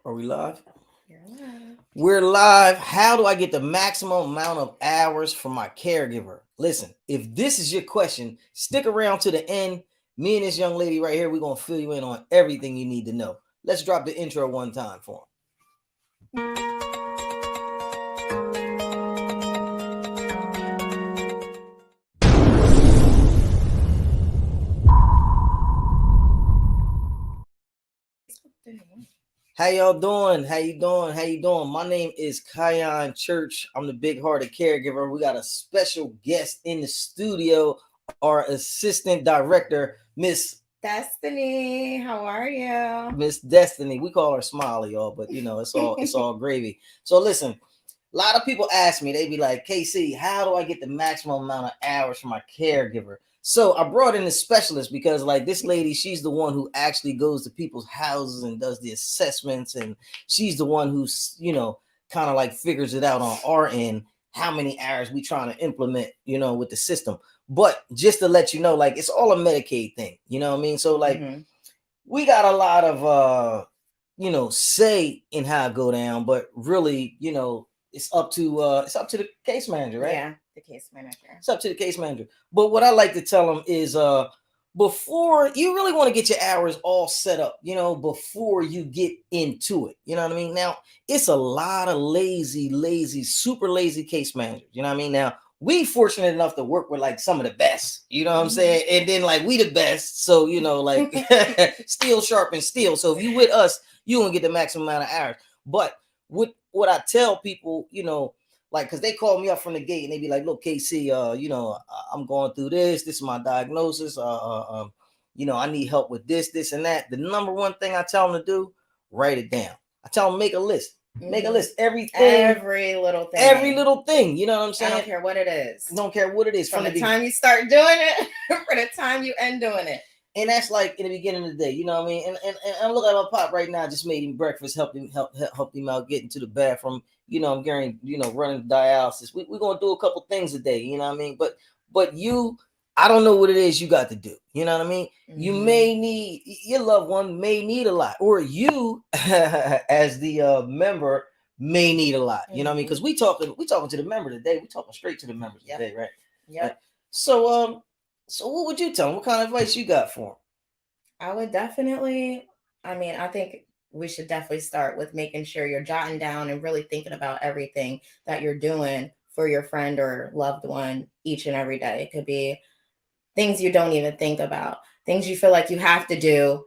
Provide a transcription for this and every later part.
Are we live? You're alive. We're live. How do I get the maximum amount of hours for my caregiver? Listen, if this is your question, stick around to the end. Me and this young lady right here, we're going to fill you in on everything you need to know. Let's drop the intro one time for him. How y'all doing? How you doing? How you doing? My name is Kion Church. I'm the big-hearted caregiver. We got a special guest in the studio, our assistant director, Miss Destiny, how are you? Miss Destiny. We call her Smiley, y'all, but it's all gravy. So listen, a lot of people ask me, they be like, KC, how do I get the maximum amount of hours for my caregiver? So I brought in a specialist because like this lady, she's the one who actually goes to people's houses and does the assessments, and she's the one who's, kind of like figures it out on our end, how many hours we trying to implement, with the system. But just to let you know, like it's all a Medicaid thing, you know what I mean? So like we got a lot of say in how it go down, but really, it's up to the case manager, right? Yeah, the case manager. It's up to the case manager. But what I like to tell them is before you really want to get your hours all set up, before you get into it. You know what I mean? Now, it's a lot of lazy, super lazy case managers. You know what I mean? Now, we fortunate enough to work with like some of the best, you know what I'm saying? And then like we the best. So, like steel sharpens steel. So if you with us, you gonna get the maximum amount of hours. But what I tell people, like, cause they call me up from the gate and they be like, look, KC, I'm going through this. This is my diagnosis. I need help with this, and that. The number one thing I tell them to do, write it down. I tell them make a list. Make a list. Every little thing. You know what I'm saying? I don't care what it is. Don't care what it is. From the time you start doing it, for the time you end doing it. And that's like in the beginning of the day, you know what I mean? And I'm looking at my pop right now, just made him breakfast, helped him out getting to the bathroom. I'm getting, running dialysis. We're gonna do a couple things a day, you know what I mean? But you, I don't know what it is you got to do. You know what I mean? You may need, your loved one may need a lot, or you as the member may need a lot. You know what I mean? Because we talking to the member today. We talking straight to the members today, right? Yeah. Right. So what would you tell them? What kind of advice you got for them? I would definitely, I think we should definitely start with making sure you're jotting down and really thinking about everything that you're doing for your friend or loved one each and every day. It could be things you don't even think about, things you feel like you have to do,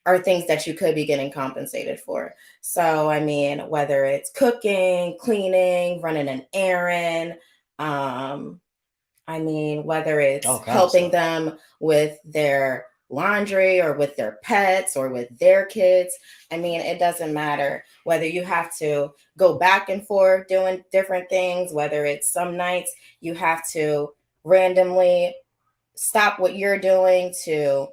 are things that you could be getting compensated for. So, whether it's cooking, cleaning, running an errand, whether it's helping them with their laundry or with their pets or with their kids. It doesn't matter whether you have to go back and forth doing different things, whether it's some nights you have to randomly stop what you're doing to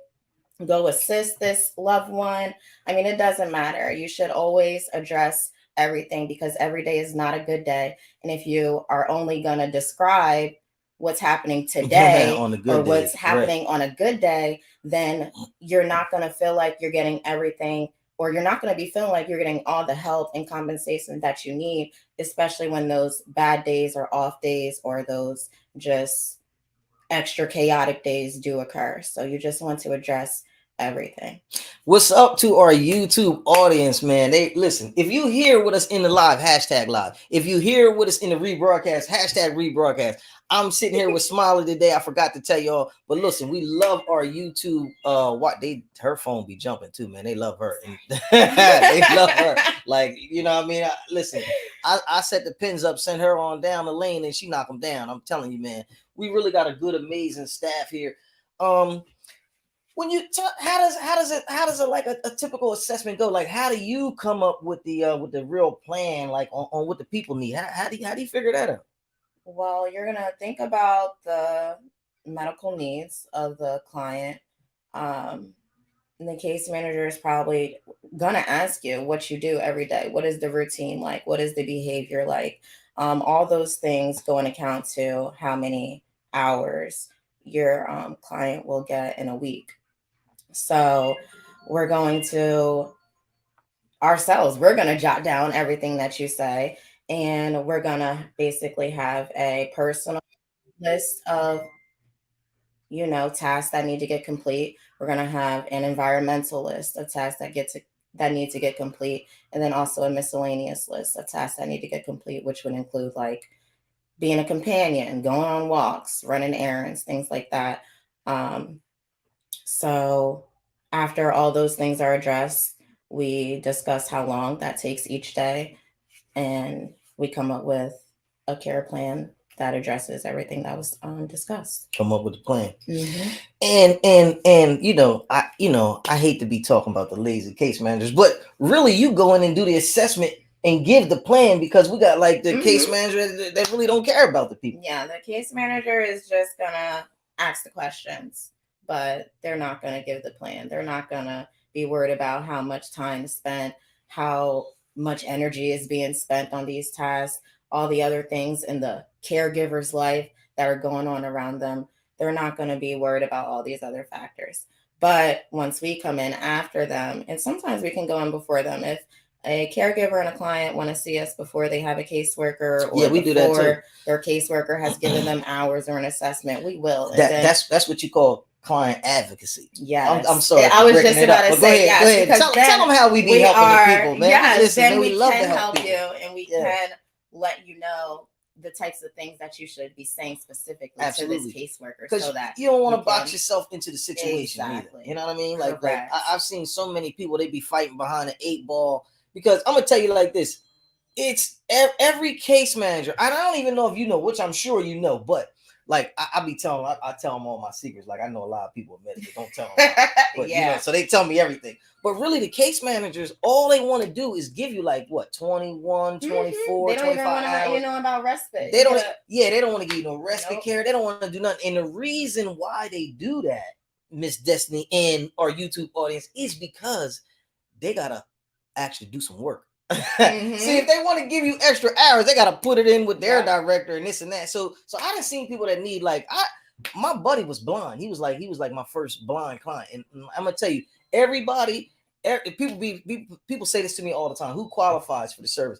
go assist this loved one. It doesn't matter. You should always address everything because every day is not a good day. And if you are only going to describe what's happening today or what's happening on a good day, then you're not going to feel like you're getting everything, or you're not going to be feeling like you're getting all the help and compensation that you need, especially when those bad days or off days or those just extra chaotic days do occur. So you just want to address everything. What's up to our YouTube audience, man? They listen. If you here with us in the live, hashtag live. If you here with us in the rebroadcast, hashtag rebroadcast. I'm sitting here with Smiley today. I forgot to tell y'all, but listen, we love our YouTube. Her phone be jumping too, man. They love her. They love her. Like, you know what I mean? Listen, I set the pins up, send her on down the lane, and she knock them down. I'm telling you, man. We really got a good, amazing staff here. When you how does it like a typical assessment go? Like, how do you come up with the real plan, like on what the people need? How do you figure that out? Well, you're gonna think about the medical needs of the client. And the case manager is probably gonna ask you what you do every day. What is the routine like? What is the behavior like? All those things go in account to how many hours your client will get in a week. So we're going to ourselves. We're going to jot down everything that you say, and we're going to basically have a personal list of, tasks that need to get complete. We're going to have an environmental list of tasks that need to get complete, and then also a miscellaneous list of tasks that need to get complete, which would include like being a companion, going on walks, running errands, things like that. So after all those things are addressed, we discuss how long that takes each day, and we come up with a care plan that addresses everything that was discussed. Come up with a plan. And I hate to be talking about the lazy case managers, but really you go in and do the assessment and give the plan, because we got like the case manager that really don't care about the people. Yeah, the case manager is just gonna ask the questions, but they're not gonna give the plan. They're not gonna be worried about how much time is spent, how much energy is being spent on these tasks, all the other things in the caregiver's life that are going on around them. They're not going to be worried about all these other factors. But once we come in after them, and sometimes we can go in before them, if a caregiver and a client want to see us before they have a caseworker, or we do that too. Their caseworker has given them hours or an assessment, we will. That's what you call client advocacy. Yeah, I'm sorry. I was just about to say, go ahead. Tell them how we be helping the people, man. Yes, then we love can help you, and we can let you know the types of things that you should be saying specifically to this caseworker, so that you don't want to box yourself into the situation. Exactly. Either. You know what I mean? Like I've seen so many people, they be fighting behind an 8-ball, because I'm gonna tell you like this: it's every case manager. I don't even know if you know, which I'm sure you know, but like I tell them all my secrets. Like I know a lot of people at Medicaid, don't tell them, but so they tell me everything. But really, the case managers, all they want to do is give you like what 21, 24, they don't 25 even want to hours. let you know about respite. They don't. They don't want to give you no respite care. They don't want to do nothing. And the reason why they do that, Miss Destiny and our YouTube audience, is because they gotta actually do some work. See, if they want to give you extra hours, they got to put it in with their director and this and that. So I done seen people that need my buddy was blind. He was like my first blind client, and I'm gonna tell you, people say this to me all the time. Who qualifies for the service?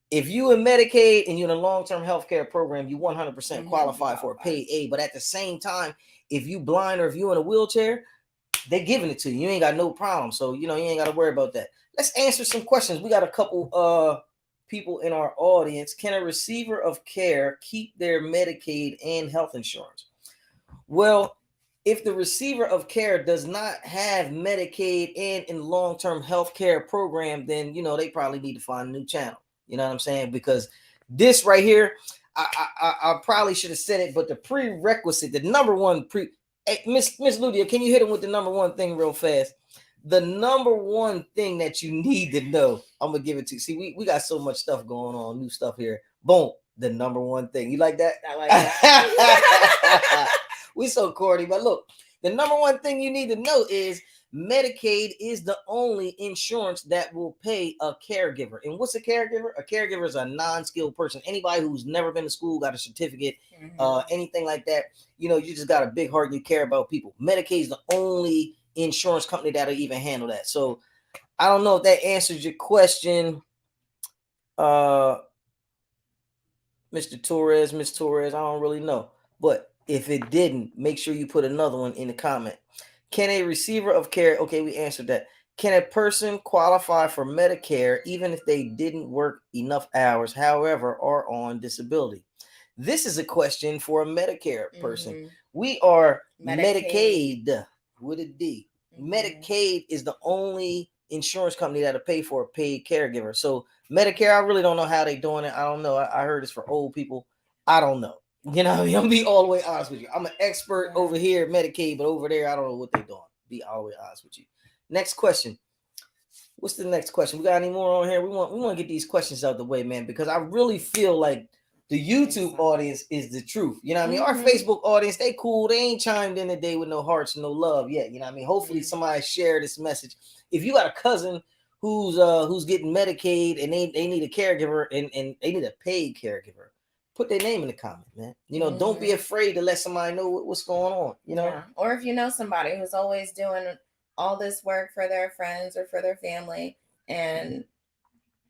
If you in Medicaid and you're in a long-term health care program, you 100% qualify for a paid aid. But at the same time, if you blind or if you in a wheelchair, they're giving it to you. You ain't got no problem. So you ain't got to worry about that. Let's answer some questions. We got a couple people in our audience. Can a receiver of care keep their Medicaid and health insurance? Well, if the receiver of care does not have Medicaid and in long-term health care program, then they probably need to find a new channel. You know what I'm saying? Because this right here, I probably should have said it, but the prerequisite, the number one hey, Miss Ludia, can you hit him with the number one thing real fast? The number one thing that you need to know, I'm gonna give it to you. See, we got so much stuff going on, new stuff here. Boom, the number one thing. You like that? I like that. We so corny, but look, the number one thing you need to know is Medicaid is the only insurance that will pay a caregiver. And what's a caregiver? A caregiver is a non-skilled person. Anybody who's never been to school, got a certificate, anything like that. You just got a big heart and you care about people. Medicaid is the only insurance company that'll even handle that. So I don't know if that answers your question, Mr. Torres, Miss Torres. I don't really know, but if it didn't, make sure you put another one in the comment. Can a receiver of care, okay, we answered that. Can a person qualify for Medicare even if they didn't work enough hours, however, are on disability? This is a question for a Medicare person. We are Medicaid with a D. Medicaid is the only insurance company that'll pay for a paid caregiver. So Medicare, I really don't know how they're doing it. I don't know. I heard it's for old people. I don't know. I'm gonna be all the way honest with you. I'm an expert over here at Medicaid, but over there, I don't know what they're doing. Be all the way honest with you. Next question. What's the next question? We got any more on here? We want to get these questions out the way, man, because I really feel like the YouTube audience is the truth. You know what I mean? Our Facebook audience, they cool. They ain't chimed in today with no hearts, no love yet. You know what I mean? Hopefully somebody share this message. If you got a cousin who's getting Medicaid and they need a caregiver and they need a paid caregiver, put their name in the comment, man. Don't be afraid to let somebody know what's going on, Or if you know somebody who's always doing all this work for their friends or for their family, and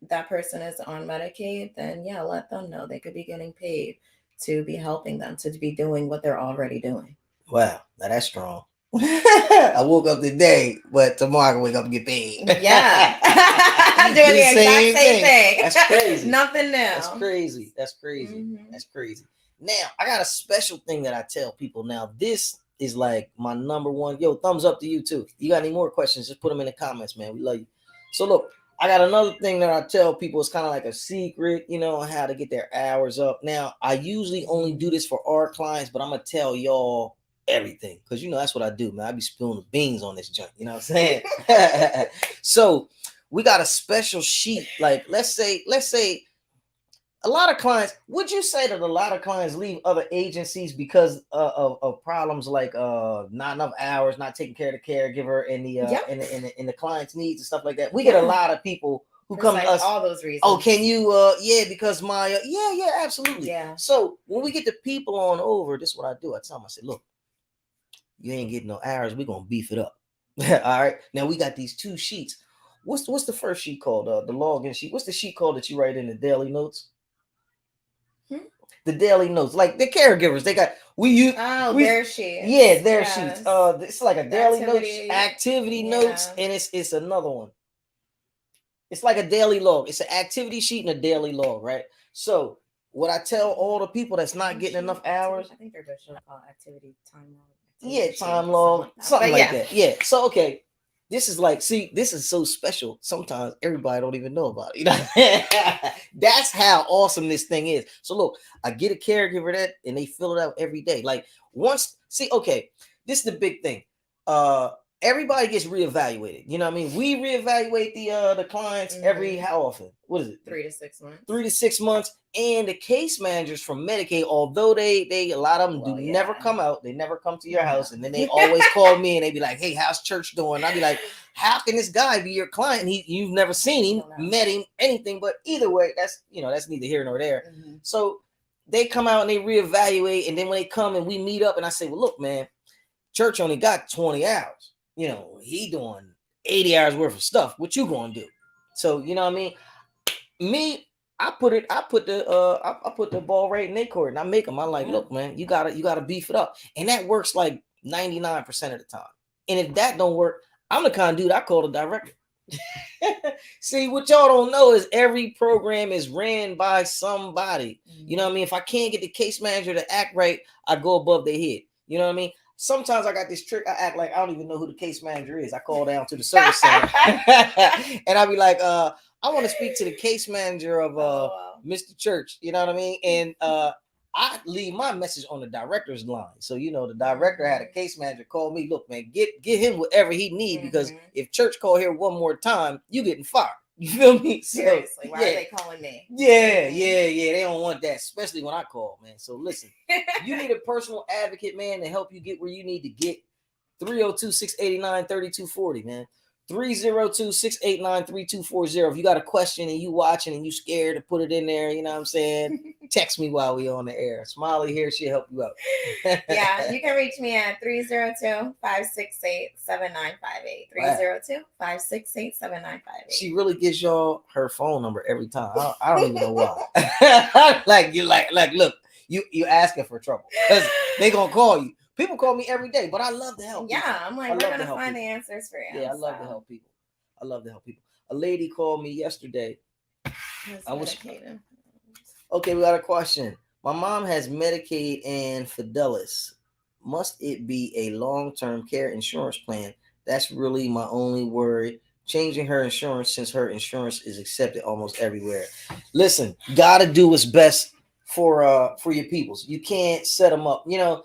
that person is on Medicaid, then yeah, let them know they could be getting paid to be helping them, to be doing what they're already doing. Wow, now that's strong. I woke up today, but tomorrow I can wake up and get paid. Yeah. Doing the exact same thing. That's crazy. Nothing new. That's crazy. That's crazy. Mm-hmm. That's crazy. Now, I got a special thing that I tell people. Now, this is like my number one. Yo, thumbs up to you too. You got any more questions? Just put them in the comments, man. We love you. So look, I got another thing that I tell people. It's kind of like a secret, you know, on how to get their hours up. Now, I usually only do this for our clients, but I'm going to tell y'all everything, because you know that's what I do, man. I be spilling the beans on this junk, you know what I'm saying? So we got a special sheet. Like let's say a lot of clients, would you say that a lot of clients leave other agencies because of problems like not enough hours, not taking care of the caregiver, and the and the client's needs and stuff like that? We get a lot of people who come to us, all those reasons. Oh, can you because my absolutely. Yeah. So when we get the people on over, this is what I do. I tell them, I say, look, you ain't getting no hours. We're gonna beef it up. All right. Now we got these two sheets. What's the first sheet called? The login sheet. What's the sheet called that you write in the daily notes? The daily notes, like the caregivers, they got their sheets. Yeah, their sheets. It's like a daily activity notes, and it's another one. It's like a daily log. It's an activity sheet and a daily log, right? So what I tell all the people that's not getting enough hours, I think they're just called activity time log. Yeah, time log, something like that. Yeah. So okay, this is like, see, this is so special. Sometimes everybody don't even know about it. You know, that's how awesome this thing is. So look, I get a caregiver that, and they fill it out every day. Like once, see, okay, this is the big thing. Everybody gets reevaluated. You know what I mean? We reevaluate the clients every, how often? What is it? 3 to 6 months. 3 to 6 months. And the case managers from Medicaid, although they a lot of them never come out, they never come to your house, and then they always call me and they be like, hey, how's church doing? I'll be like, how can this guy be your client? You've never seen him, met him, anything. But either way, that's neither here nor there. So they come out and they reevaluate, and then when they come and we meet up, and I say, well, look, man, church only got 20 hours. You know, he doing 80 hours worth of stuff. What you gonna do? So you know what I mean? Me, I put the ball right in their court, and I make them. I'm like, look, man, you gotta beef it up, and that works like 99% of the time. And if that don't work, I'm the kind of dude I call the director. See, what y'all don't know is every program is ran by somebody. You know what I mean? If I can't get the case manager to act right, I go above their head. You know what I mean? Sometimes I got this trick. I act like I don't even know who the case manager is. I call down to the service center and I'll be like, I want to speak to the case manager of Mr. Church. You know what I mean? And I leave my message on the director's line. So, you know, the director had a case manager call me. Look, man, get him whatever he needs, because if church call here one more time, you getting fired. You feel me? So, seriously, why are they calling me? Yeah. They don't want that, especially when I call, man. So listen, you need a personal advocate, man, to help you get where you need to get. 302-689-3240, man. 302-689-3240. If you got a question and you watching and you scared to put it in there, you know what I'm saying? Text me while we on the air. Smiley here, she'll help you out. Yeah, you can reach me at 302-568-7958. 302-568-7958. She really gives y'all her phone number every time. I don't even know why. like look, you asking for trouble, because they gonna call you. People call me every day, but I love to help people. I'm like, we're going to find the answers for you. Yeah, I love to help people. A lady called me yesterday. Okay, we got a question. My mom has Medicaid and Fidelis. Must it be a long-term care insurance plan? That's really my only worry. Changing her insurance, since her insurance is accepted almost everywhere. Listen, gotta do what's best for your peoples. You can't set them up. You know,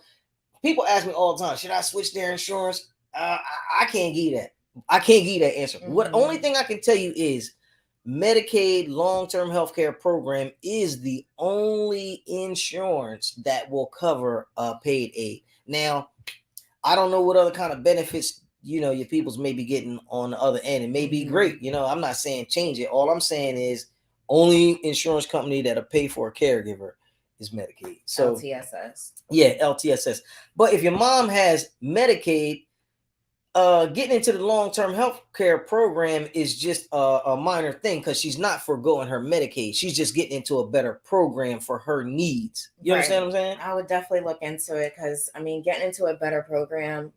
people ask me all the time, should I switch their insurance? I can't give you that. I can't give you that answer. What only thing I can tell you is Medicaid long-term healthcare program is the only insurance that will cover paid aid. Now, I don't know what other kind of benefits, you know, your peoples may be getting on the other end. It may be great. You know, I'm not saying change it. All I'm saying is only insurance company that'll pay for a caregiver is Medicaid. So LTSS. Yeah, LTSS. But if your mom has Medicaid, getting into the long-term health care program is just a minor thing because she's not foregoing her Medicaid. She's just getting into a better program for her needs. You understand what I'm saying? I would definitely look into it because, I mean, getting into a better program,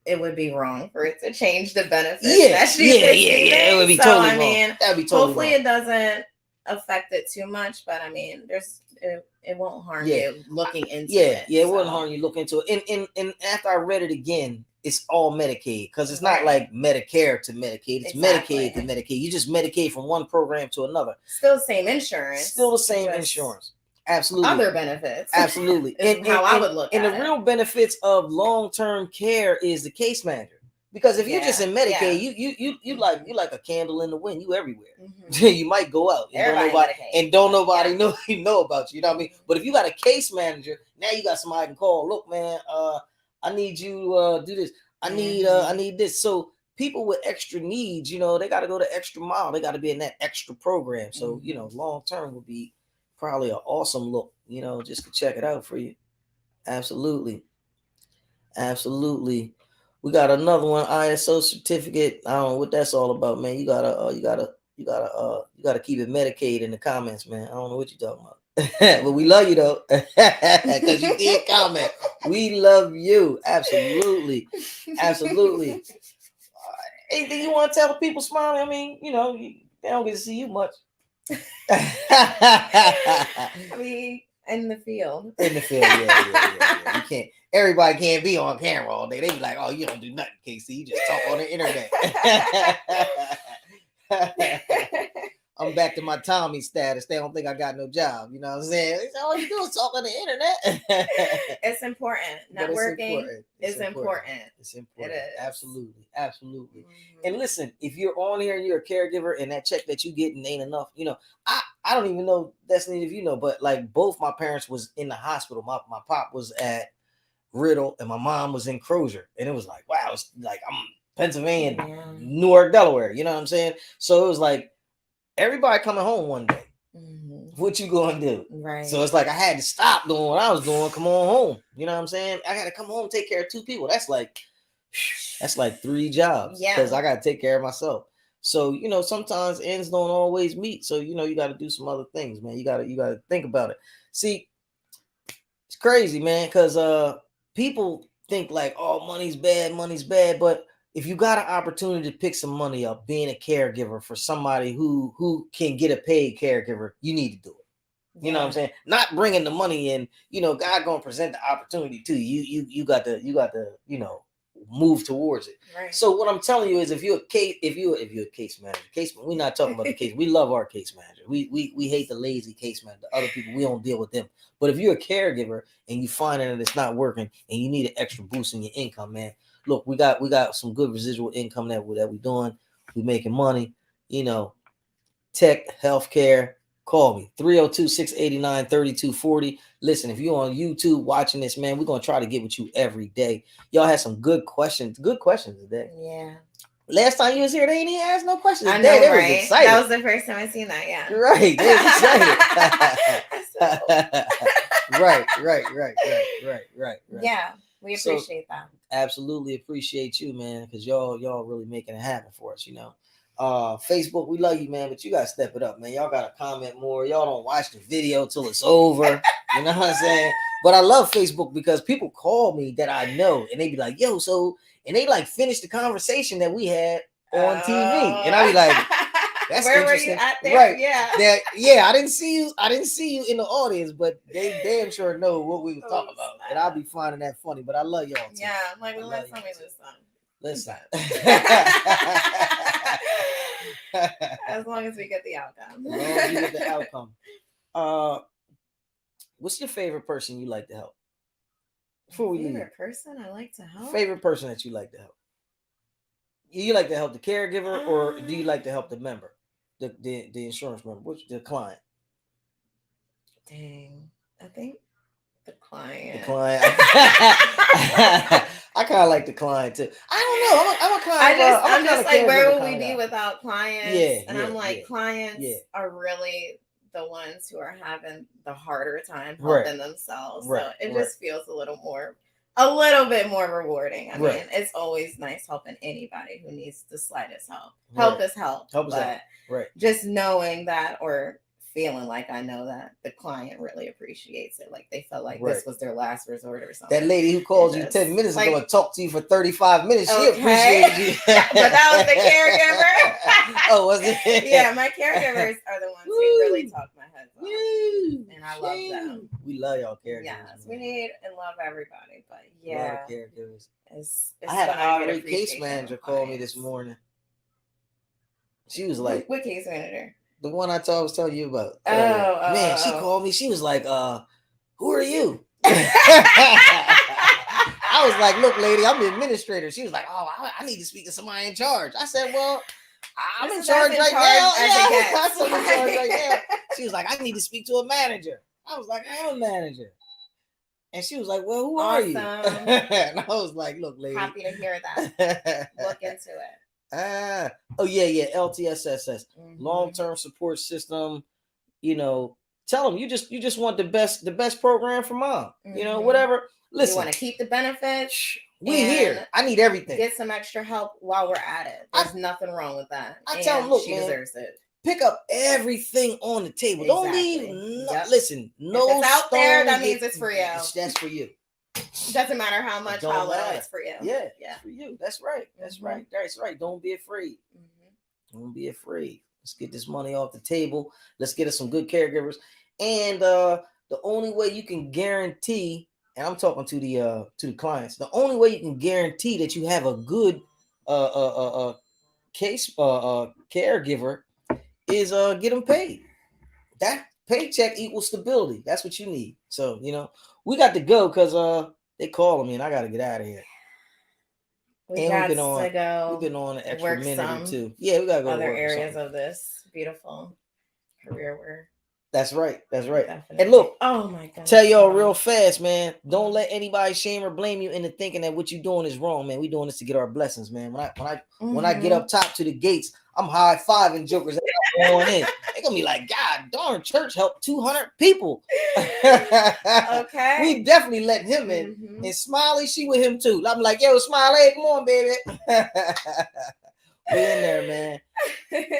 it would be wrong for it to change the benefits that she's receiving. Yeah. It would be totally wrong. That'd be totally hopefully wrong. It doesn't affect it too much, but I mean, it won't harm you looking into it. Yeah, it wouldn't harm you looking into it. And after I read it again, it's all Medicaid because it's not like Medicare to Medicaid. It's Medicaid to Medicaid. You just Medicaid from one program to another. Still the same insurance. Still the same insurance. Absolutely. Other benefits. Absolutely. and how I would look at it. And the real benefits of long-term care is the case manager. Because if you're just in Medicaid, you like a candle in the wind. You everywhere. Mm-hmm. You might go out and don't nobody know about you. You know what I mean? But if you got a case manager, now you got somebody can call. Look, man, I need you to do this. I need this. So people with extra needs, they got to go the extra mile. They got to be in that extra program. So long term would be probably an awesome look. Just to check it out for you. Absolutely. We got another one, ISO certificate. I don't know what that's all about, man. You gotta keep it Medicaid in the comments, man. I don't know what you're talking about. But we love you though. Because you did comment. We love you. Absolutely. Anything you want to tell the people, Smiley? I mean, they don't get to see you much. I mean, in the field, yeah. You can't. Everybody can't be on camera all day. They be like, "Oh, you don't do nothing, Casey. You just talk on the internet." I'm back to my Tommy status. They don't think I got no job. You know what I'm saying? They say, all you do is talk on the internet. It's important. Networking is important. It's important. It is. Absolutely. Mm-hmm. And listen, if you're on here and you're a caregiver and that check that you getting ain't enough, I don't even know, Destiny, if you know, but like both my parents was in the hospital. My pop was at Riddle and my mom was in Crozier. And it was like, wow, it's like I'm Pennsylvania, Newark, Delaware. You know what I'm saying? So it was like, everybody coming home one day. Mm-hmm. What you gonna do? Right. So it's like I had to stop doing what I was doing. Come on home. You know what I'm saying? I got to come home and take care of two people. That's like 3 jobs. Yeah. Because I got to take care of myself. So sometimes ends don't always meet. So you got to do some other things, man. You got to think about it. See, it's crazy, man. Because people think like, oh, money's bad, but if you got an opportunity to pick some money up, being a caregiver for somebody who can get a paid caregiver, you need to do it. You know what I'm saying? Not bringing the money in. God gonna present the opportunity to you. You got to move towards it. Right. So what I'm telling you is, if you're a case manager, we're not talking about the case. We love our case manager. We hate the lazy case manager. The other people, we don't deal with them. But if you're a caregiver and you find that it's not working and you need an extra boost in your income, man. Look, we got some good residual income that we're doing. We making money, tech, healthcare. Call me 302-689-3240. Listen, if you're on YouTube watching this, man, we're gonna try to get with you every day. Y'all had some good questions today. Yeah. Last time you was here, they ain't even asked no questions. I know, they right? was excited. That was the first time I seen that. Yeah. Right. They was excited. Right. Yeah. We appreciate that. Absolutely appreciate you, man, because y'all really making it happen for us, Facebook, we love you, man, but you gotta step it up, man. Y'all gotta comment more. Y'all don't watch the video till it's over. You know what I'm saying? But I love Facebook because people call me that I know and they be like, yo, so, and they like finish the conversation that we had on TV. And I be like, that's where interesting. Were you at there? Right. Yeah. I didn't see you in the audience, but they damn sure know what we was talking about. And I'll be finding that funny. But I love y'all too. Yeah, I'm like, let somebody listen. As long as we get the outcome. What's your favorite person you like to help? Favorite person I like to help? Favorite person that you like to help? You like to help the caregiver, or do you like to help the member, the insurance member, the client? Dang, I think the client. I kind of like the client too. I don't know. I'm just like, where would we be without clients? Clients are really the ones who are having the harder time helping themselves. So it just feels a little more a little bit more rewarding. I Right. mean, it's always nice helping anybody who needs the slightest help. Help is help. Help is help. Right. Just knowing that, or feeling like I know that the client really appreciates it. Like they felt like this was their last resort or something. That lady who called you 10 minutes ago and talked to you for 35 minutes, she appreciated you. But that was the caregiver. Oh, was it? Yeah, my caregivers are the ones who really talk my head off. And I love them. We love y'all caregivers. Yes, we need and love everybody. But yeah, caregivers. It's I had an honorary case manager call me this morning. She was like, what case manager? The one I was telling you about. Man, she called me. She was like, who are you? I was like, look, lady, I'm the administrator. She was like, oh, I need to speak to somebody in charge. I said, well, I'm in charge right now. I'm in charge right now. She was like, I need to speak to a manager. I was like, I'm a manager. And she was like, well, who are you? And I was like, look, lady. Happy to hear that. Look into it. LTSS, long-term support system. You know, tell them you just want the best program for mom. You know, whatever. Listen, you want to keep the benefits. We here. I need everything. Get some extra help while we're at it. There's nothing wrong with that. I tell them, look, she deserves it. Pick up everything on the table. Exactly. Don't leave. Listen, no. If it's out there, that means it's for you. That's for you. Doesn't matter how much, how little, it's for you. Yeah, for you. That's right. That's right. That's right. Don't be afraid. Don't be afraid. Let's get this money off the table. Let's get us some good caregivers. And the only way you can guarantee, and I'm talking to the clients, the only way you can guarantee that you have a good case caregiver is get them paid. That paycheck equals stability. That's what you need. So, you know, we got to go because they calling me and I got to get out of here. We've been on an extra minute or two. Yeah, we got to go other areas of this beautiful career work. That's right. That's right. Definitely. And look, oh my God, tell y'all real fast, man. Don't let anybody shame or blame you into thinking that what you're doing is wrong, man. We doing this to get our blessings, man. When I get up top to the gates, I'm high-fiving jokers going in. They're gonna be like, God darn, church helped 200 people. Okay. We definitely let him in. And Smiley, she with him too. I'm like, yo, Smiley, come on, baby. We in there, man.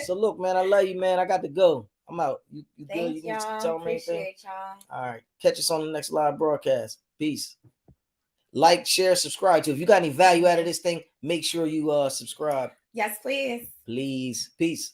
So look, man, I love you, man. I got to go. I'm out. You good? You can tell me anything? Y'all. All right. Catch us on the next live broadcast. Peace. Like, share, subscribe to. If you got any value out of this thing, make sure you subscribe. Yes, please. Please. Peace.